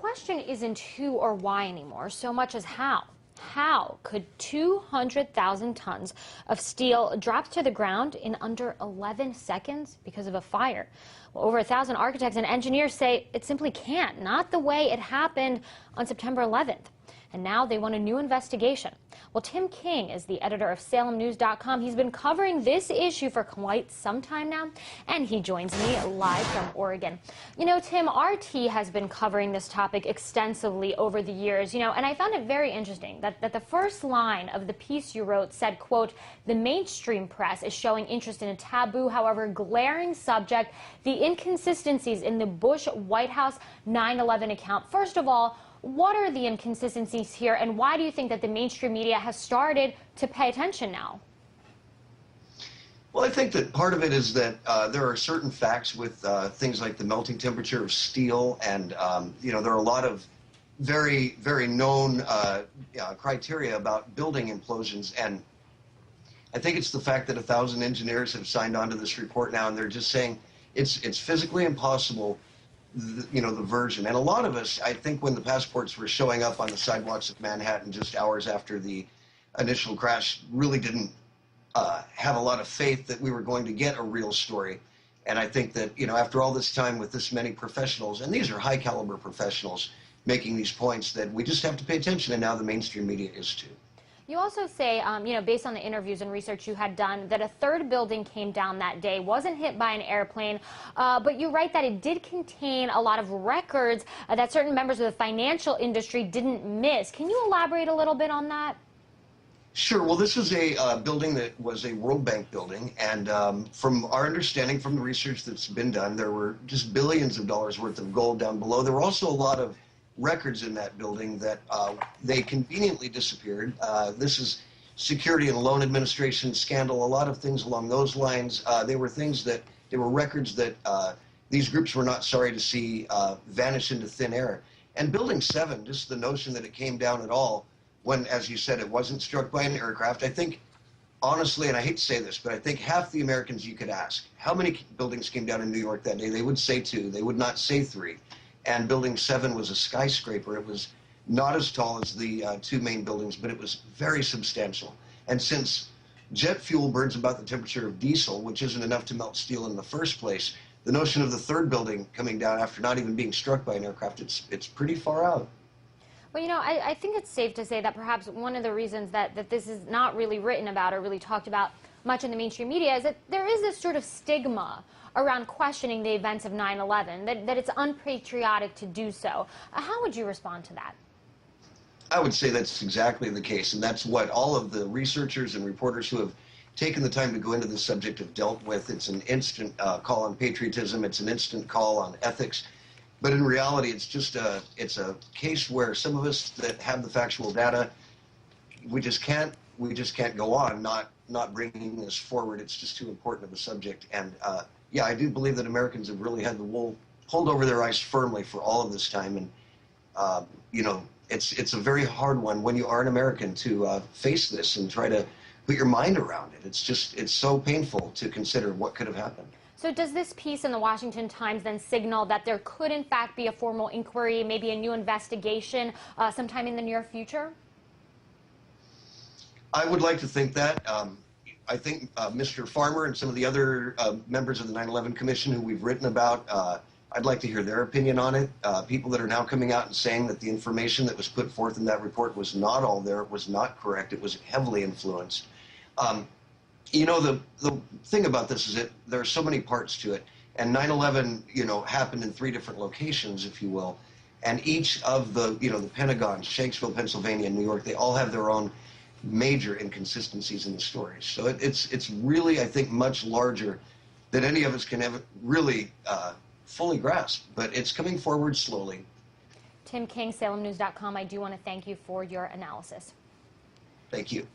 question isn't who or why anymore, so much as how. How could 200,000 tons of steel drop to the ground in under 11 seconds because of a fire? Well, over 1,000 architects and engineers say it simply can't, not the way it happened on September 11th. And now they want a new investigation. Well, Tim King is the editor of SalemNews.com. He's been covering this issue for quite some time now, and he joins me live from Oregon. You know, Tim, RT has been covering this topic extensively over the years, and I found it very interesting that the first line of the piece you wrote said, quote, "The mainstream press is showing interest in a taboo, however glaring subject, the inconsistencies in the Bush White House 9/11 account." First of all, what are the inconsistencies here, and why do you think that the mainstream media has started to pay attention now? Well, I think that part of it is that there are certain facts with things like the melting temperature of steel, and there are a lot of very, very known criteria about building implosions, and I think it's the fact that 1,000 engineers have signed on to this report now, and they're just saying it's physically impossible. The version. And a lot of us, I think, when the passports were showing up on the sidewalks of Manhattan just hours after the initial crash, really didn't have a lot of faith that we were going to get a real story. And I think that, after all this time with this many professionals, and these are high caliber professionals making these points, that we just have to pay attention, and now the mainstream media is too. You also say, based on the interviews and research you had done, that a third building came down that day, wasn't hit by an airplane, but you write that it did contain a lot of records that certain members of the financial industry didn't miss. Can you elaborate a little bit on that? Sure. Well, this was a building that was a World Bank building, and from our understanding from the research that's been done, there were just billions of dollars worth of gold down below. There were also a lot of records in that building that they conveniently disappeared. This is Security and Loan Administration scandal, a lot of things along those lines. They were records that these groups were not sorry to see vanish into thin air. And Building 7, just the notion that it came down at all, when, as you said, it wasn't struck by an aircraft, I think, honestly, and I hate to say this, but I think half the Americans you could ask, how many buildings came down in New York that day? They would say 2, they would not say 3. And Building 7 was a skyscraper. It was not as tall as the 2 main buildings, but it was very substantial. And since jet fuel burns about the temperature of diesel, which isn't enough to melt steel in the first place, the notion of the third building coming down after not even being struck by an aircraft, it's pretty far out. Well, I think it's safe to say that perhaps one of the reasons that this is not really written about or really talked about much in the mainstream media is that there is this sort of stigma around questioning the events of 9/11, that it's unpatriotic to do so. How would you respond to that? I would say that's exactly the case, and that's what all of the researchers and reporters who have taken the time to go into this subject have dealt with. It's an instant call on patriotism, it's an instant call on ethics, but in reality it's a case where some of us that have the factual data, we just can't go on not bringing this forward. It's just too important of a subject. And yeah, I do believe that Americans have really had the wool pulled over their eyes firmly for all of this time. And, it's a very hard one when you are an American to face this and try to put your mind around it. It's so painful to consider what could have happened. So does this piece in the Washington Times then signal that there could in fact be a formal inquiry, maybe a new investigation sometime in the near future? I would like to think that. I think Mr. Farmer and some of the other members of the 9/11 Commission who we've written about, I'd like to hear their opinion on it. People that are now coming out and saying that the information that was put forth in that report was not all there, it was not correct, it was heavily influenced. The thing about this is that there are so many parts to it, and 9/11, happened in 3 different locations, if you will, and each of the Pentagons, Shanksville, Pennsylvania, and New York, they all have their own major inconsistencies in the stories. So it's really, I think, much larger than any of us can ever really fully grasp, but it's coming forward slowly. Tim King, SalemNews.com, I do want to thank you for your analysis. Thank you.